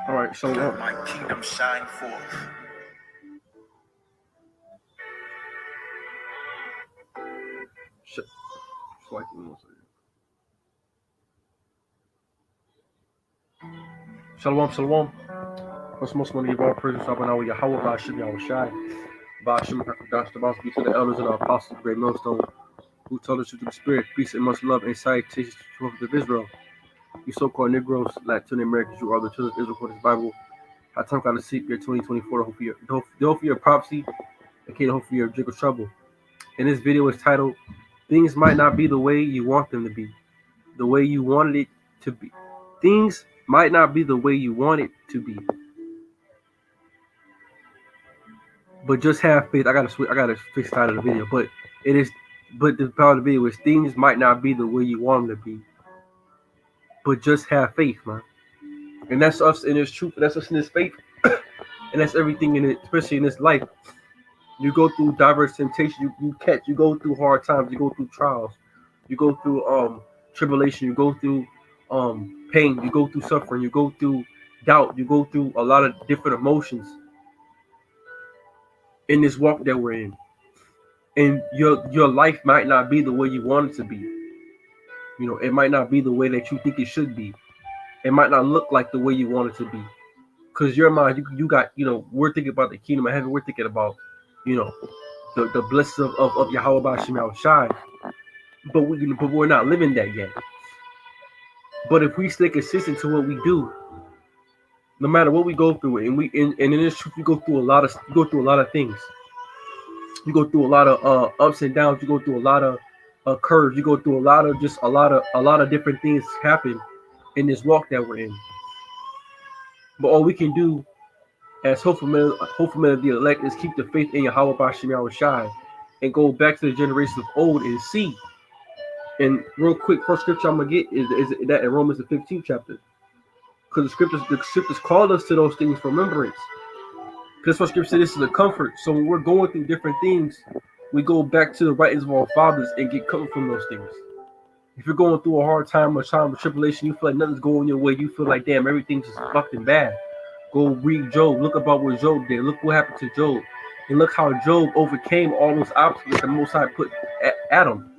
All right, so Let my kingdom shine forth. like, Shalom, shalom. First, most want to give all praises to Abba Yahweh, Ba'ashem Yahushai, Ba'ashem HaKadosh, the boss be to the elders and the apostles of the great millstone, who told us to the spirit, peace and much love and salutations to the children of Israel. You so-called Negroes, Latin Americans, you are the children of Israel for this Bible. I talk out of seek year 2024, the hope for your prophecy, and the hope for your drink of trouble. And this video is titled, Things Might Not Be the Way You Want Them to Be, the way you wanted it to be. Things might not be the way you want it to be. But just have faith. I gotta fix the title of the video. But the power of the video is things might not be the way you want them to be. But just have faith, man. And that's us in this truth. That's us in this faith. And that's everything in it, especially in this life. You go through diverse temptation. You go through hard times. You go through trials. You go through tribulation. You go through pain. You go through suffering. You go through doubt. You go through a lot of different emotions in this walk that we're in. And your life might not be the way you want it to be. You know, it might not be the way that you think it should be. It might not look like the way you want it to be. Because your mind, you got, we're thinking about the kingdom of heaven. We're thinking about, the blessings of Yahweh Ba'ashem Yahushai. But we're not living that yet. But if we stay consistent to what we do, no matter what we go through, and in this truth, you go through a lot of things. You go through a lot of ups and downs. You go through a lot of curves. You go through a lot of different things happen in this walk that we're in. But all we can do as hopeful men of the elect is keep the faith in Yahweh Ba'ashem Yahushai and go back to the generations of old and see. And real quick, first scripture I'm gonna get is that in Romans the 15th chapter, because the scriptures call us to those things for remembrance. Because what scripture said, this is a comfort. So when we're going through different things, we go back to the writings of our fathers and get comfort from those things. If you're going through a hard time or time of tribulation, you feel like nothing's going your way, you feel like, damn, everything's just fucking bad. Go read Job. Look about what Job did. Look what happened to Job. And look how Job overcame all those obstacles that the Most High put at him.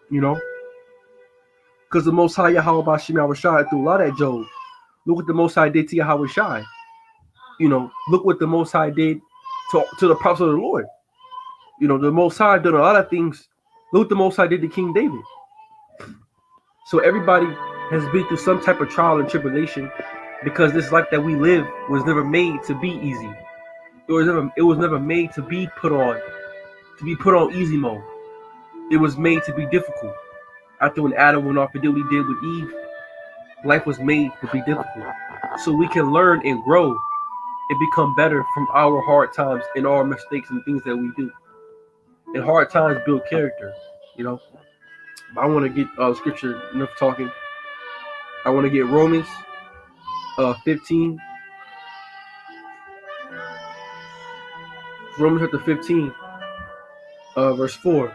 Because the Most High Yahweh Ba'ashem Yahushai threw a lot at Job. Look what the Most High did to Yahweh Shai. Look what the Most High did to the prophets of the Lord. The Most High did a lot of things. Look what the Most High did to King David. So everybody has been through some type of trial and tribulation, because this life that we live was never made to be easy. It was never made to be put on easy mode. It was made to be difficult. After when Adam went off and did what he did with Eve, life was made to be difficult. So we can learn and grow and become better from our hard times and our mistakes and things that we do. And hard times build character, I want to get scripture, enough talking. I want to get Romans 15. Romans chapter 15, verse 4.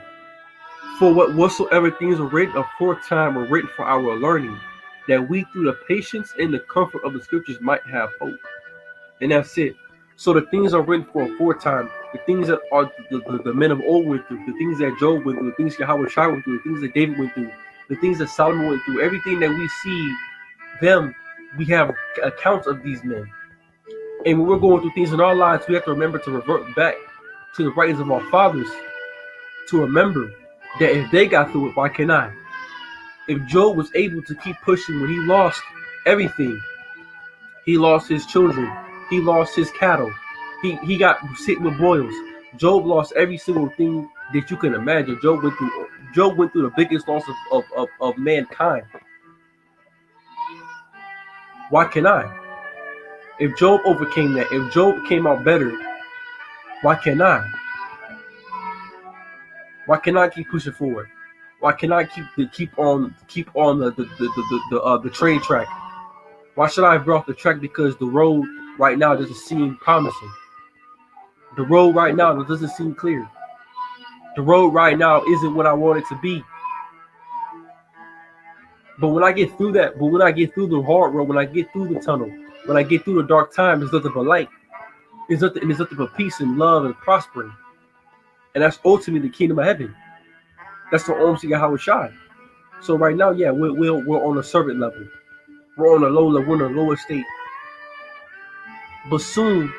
For whatsoever things were written aforetime were written for our learning, that we through the patience and the comfort of the scriptures might have hope. And that's it. So the things are written for aforetime, the things that are the men of old went through, the things that Job went through, the things Yahweh Shai went through, the things that David went through, the things that Solomon went through, everything that we see them, we have accounts of these men. And when we're going through things in our lives, we have to remember to revert back to the writings of our fathers, to remember that if they got through it, why can't I? If Job was able to keep pushing when he lost everything, he lost his children, he lost his cattle, he got sick with boils. Job lost every single thing that you can imagine. Job went through the biggest loss of mankind. Why can't I? If Job overcame that, if Job came out better, why can't I? Why can't I keep pushing forward? Why can't I keep on the train track? Why should I veer off the track because the road right now doesn't seem promising? The road right now doesn't seem clear. The road right now isn't what I want it to be. But when I get through that, when I get through the hard road, when I get through the tunnel, when I get through the dark time, there's nothing but light. There's nothing but peace and love and prospering. And that's ultimately the kingdom of heaven. That's the Om Yahweh Shai. So right now, yeah, we're on a servant level. We're on a low level, we're in a lower state. But soon,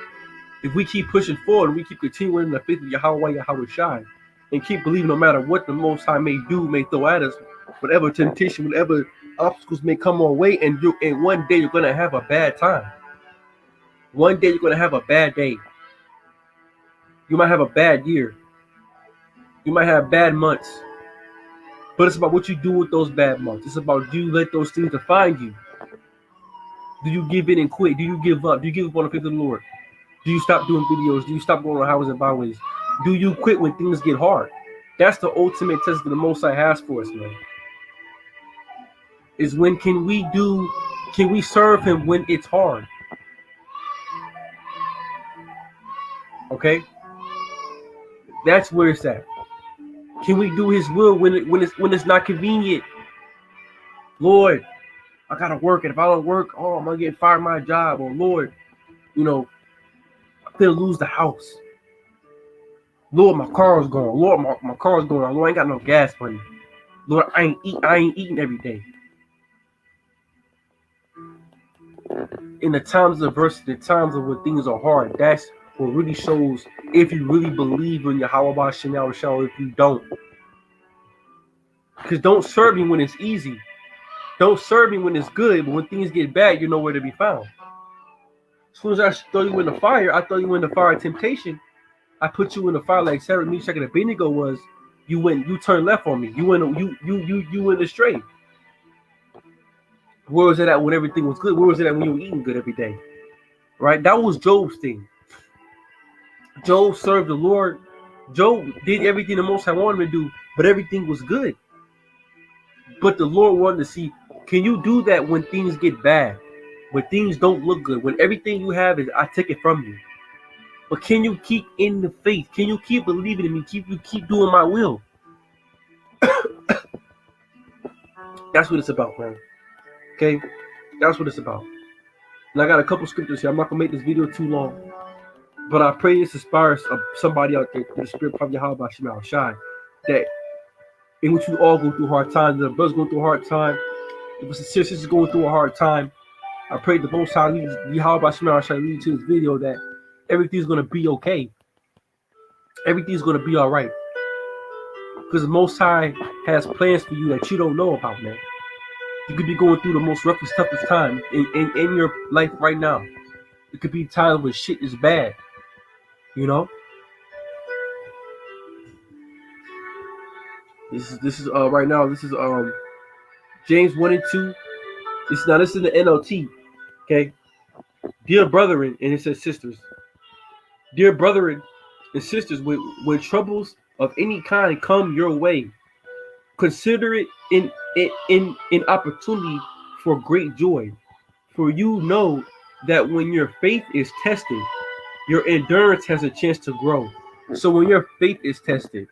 if we keep pushing forward, we keep continuing in the faith of Yahweh Shai, and keep believing no matter what the Most High may do, may throw at us, whatever temptation, whatever obstacles may come our way, and one day you're gonna have a bad time. One day you're gonna have a bad day. You might have a bad year. You might have bad months. But it's about what you do with those bad months. It's about, do you let those things define you? Do you give in and quit? Do you give up? Do you give up on the faith of the Lord? Do you stop doing videos? Do you stop going on highways and byways? Do you quit when things get hard? That's the ultimate test that the Most High has for us, man. Is when can we serve Him when it's hard? Okay? That's where it's at. Can we do His will when it's not convenient? Lord, I gotta work, and if I don't work, I'm gonna get fired from my job. Or Lord, I'm gonna lose the house. Lord, my car's gone. Lord, my car's going. Lord, I ain't got no gas money. Lord, I ain't eating every day. In the times of adversity, the times of when things are hard, that's what really shows if you really believe in Yahweh Shem Shah, if you don't. Because don't serve me when it's easy. Don't serve me when it's good, but when things get bad, you're nowhere to be found. As soon as I throw you in the fire, I throw you in the fire of temptation. I put you in the fire like Sarah, Meshach, and Abednego was. You turned left on me. You went astray. Where was it at when everything was good? Where was it at when you were eating good every day? Right? That was Job's thing. Job served the Lord. Job did everything the Most High wanted him to do, but everything was good. But the Lord wanted to see, can you do that when things get bad? When things don't look good? When everything you have is, I take it from you. But can you keep in the faith? Can you keep believing in me? Keep doing my will? That's what it's about, man. Okay? That's what it's about. And I got a couple scriptures here. I'm not going to make this video too long. But I pray this inspires somebody out there through the Spirit of Yahweh Shem Shai, that in which we all go through hard times. The brothers going through a hard time. If the sisters is going through a hard time, I pray the Most High Yahweh Shem Shai lead to this video that everything's going to be okay. Everything's going to be all right. Because the Most High has plans for you that you don't know about, man. You could be going through the most roughest, toughest time in your life right now. It could be times when shit is bad. This is right now. This is James 1 and 2. This is in the NLT. Okay, dear brethren, and it says sisters. Dear brethren and sisters, when troubles of any kind come your way, consider it in opportunity for great joy, for you know that when your faith is tested, your endurance has a chance to grow. So when your faith is tested,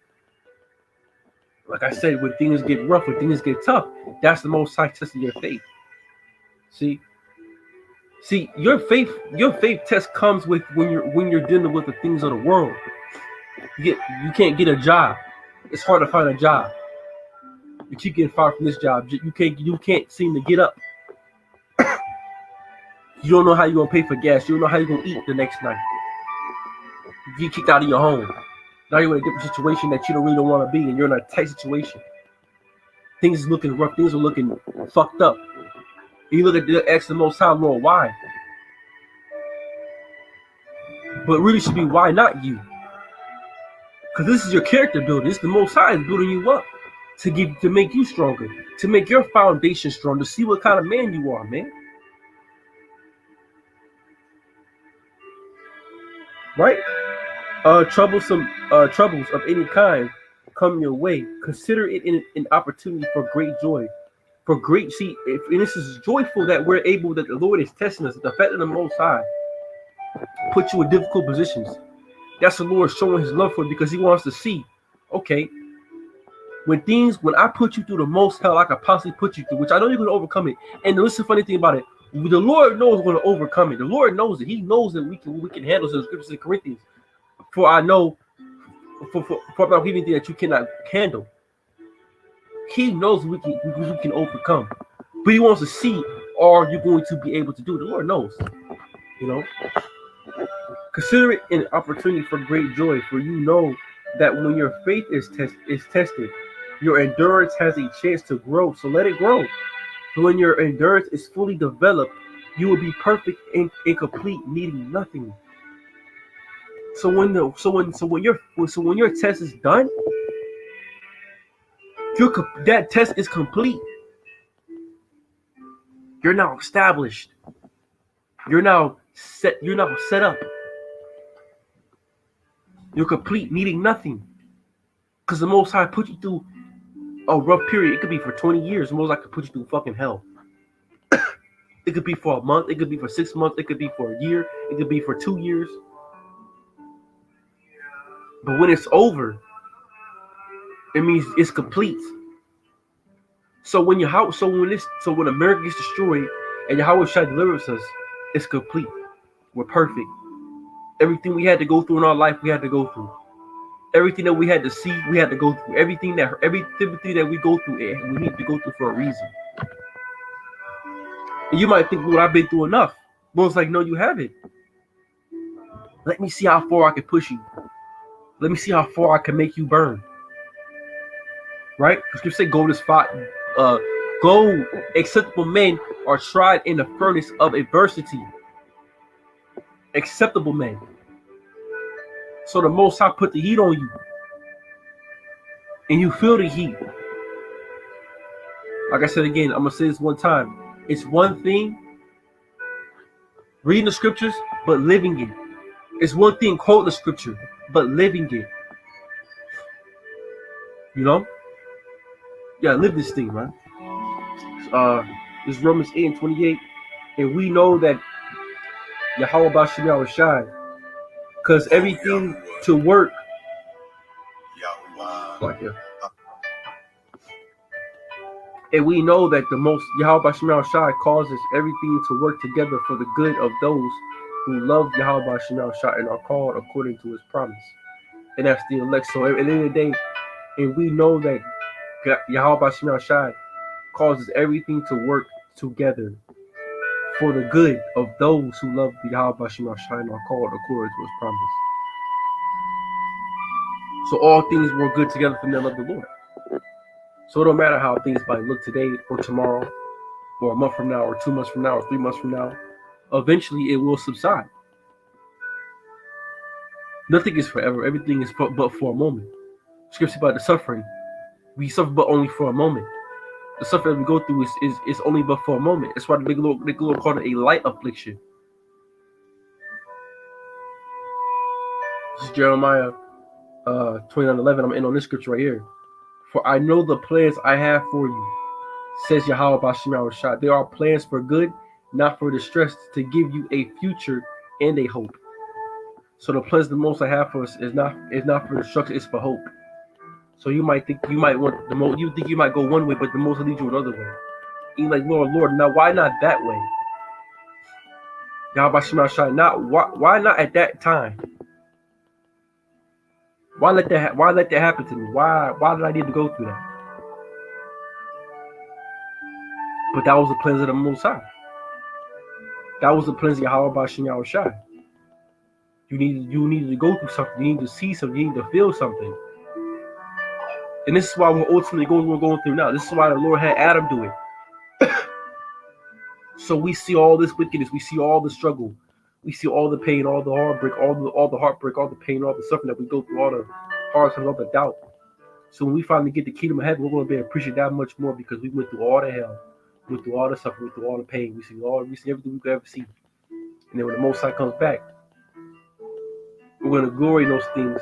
like I said, when things get rough, when things get tough, that's the Most High testing your faith. See, your faith test comes with when you're dealing with the things of the world. You can't get a job. It's hard to find a job. You keep getting fired from this job. You can't seem to get up. You don't know how you're gonna pay for gas. You don't know how you're gonna eat the next night. You get kicked out of your home. Now you're in a different situation that you don't really want to be, and you're in a tight situation. Things is looking rough. Things are looking fucked up. You look at the ask the Most High, Lord, why? But really should be, why not you? Because this is your character building. This is the Most High is building you up to make you stronger, to make your foundation strong, to see what kind of man you are, man. Right? Troubles of any kind come your way. Consider it an opportunity for great joy. For great, and this is joyful that we're able, that the Lord is testing us. The fact that the Most High put you in difficult positions. That's the Lord showing His love for you, because He wants to see, okay, when I put you through the most hell I could possibly put you through, which I know you're going to overcome it. And listen, funny thing about it, The Lord knows we're going to overcome it. The Lord knows it. He knows that we can handle the scriptures in Corinthians. For I know, for I'm not anything that you cannot handle. He knows we can overcome. But he wants to see, are you going to be able to do it? The Lord knows. You know. Consider it an opportunity for great joy, for you know that when your faith is tested, your endurance has a chance to grow. So let it grow. So when your endurance is fully developed, you will be perfect and complete, needing nothing. So when your test is done, that test is complete. You're now established. You're now set up. You're complete, needing nothing. Because the Most High put you through a rough period. It could be for 20 years. The Most High could put you through fucking hell. It could be for a month. It could be for 6 months. It could be for a year. It could be for 2 years. But when it's over, it means it's complete. So when when America gets destroyed and Yahweh Shai delivers us, it's complete. We're perfect. Everything we had to go through in our life, we had to go through. Everything that we had to see, we had to go through. Everything that we go through, we need to go through for a reason. And you might think, well, I've been through enough. But it's like, no, you haven't. Let me see how far I can push you. Let me see how far I can make you burn. Right? Because you say gold is fought. Gold, acceptable men are tried in the furnace of adversity. Acceptable men. So the Most High put the heat on you. And you feel the heat. Like I said again, I'm going to say this one time. It's one thing reading the scriptures, but living it. It's one thing quoting the scripture, but living it. You know? Yeah, live this thing, man. This Romans 8:28. And we know that Yahweh Bashem Yahushai, because everything to work like yeah. And we know that the most Yahweh Bashem Yahushai causes everything to work together for the good of those who love Yahweh Bashem Yahushai and are called according to his promise. And that's the elect. So at the end of the day, and we know that Yahweh Bashem Yahushai causes everything to work together for the good of those who love the Yahweh Bashem Yahushai and are called according to his promise. So all things work good together for them that love the Lord. So it don't matter how things might look today or tomorrow or a month from now or 2 months from now or 3 months from now. Eventually it will subside. Nothing is forever. Everything is but for a moment. Scripture about the suffering. We suffer but only for a moment. The suffering we go through is only but for a moment. That's why the big Lord called it a light affliction. This is Jeremiah 29:11. I'm in on this scripture right here. For I know the plans I have for you, says Yahweh Bashem Yahushai. They are plans for good, not for distress, to give you a future and a hope. So the plans the most I have for us is not for destruction, it's for hope. So you might think you might want the most. You think you might go one way, but the most will lead you another way. And you're like, Lord, now why not that way? Yahweh Bashem Yahushai, why not at that time? Why let that happen to me? Why did I need to go through that? But that was the plans of the Most High. That was the plans of Yahweh Bashem Yahushai. You needed to go through something. You need to see something. You need to feel something. And this is why we're ultimately going through now. This is why the Lord had Adam do it. So we see all this wickedness. We see all the struggle. We see all the pain, all the heartbreak, all the heartbreak, all the pain, all the suffering that we go through, all the hard times, all the doubt. So when we finally get the kingdom of heaven, we're going to be appreciated that much more because we went through all the hell, we went through all the suffering, we went through all the pain. We see everything we could ever see. And then when the Most High comes back, we're going to glory in those things.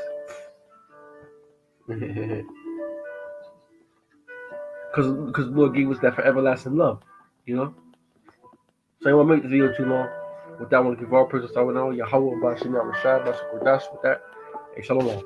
Because the Lord gave us that for everlasting love, you know? So I don't want to make this video too long. With that, I want to give all praise to Yahweh, Yahweh, Bashem Yahushai, Bashem Kodash, with that, and Shalom.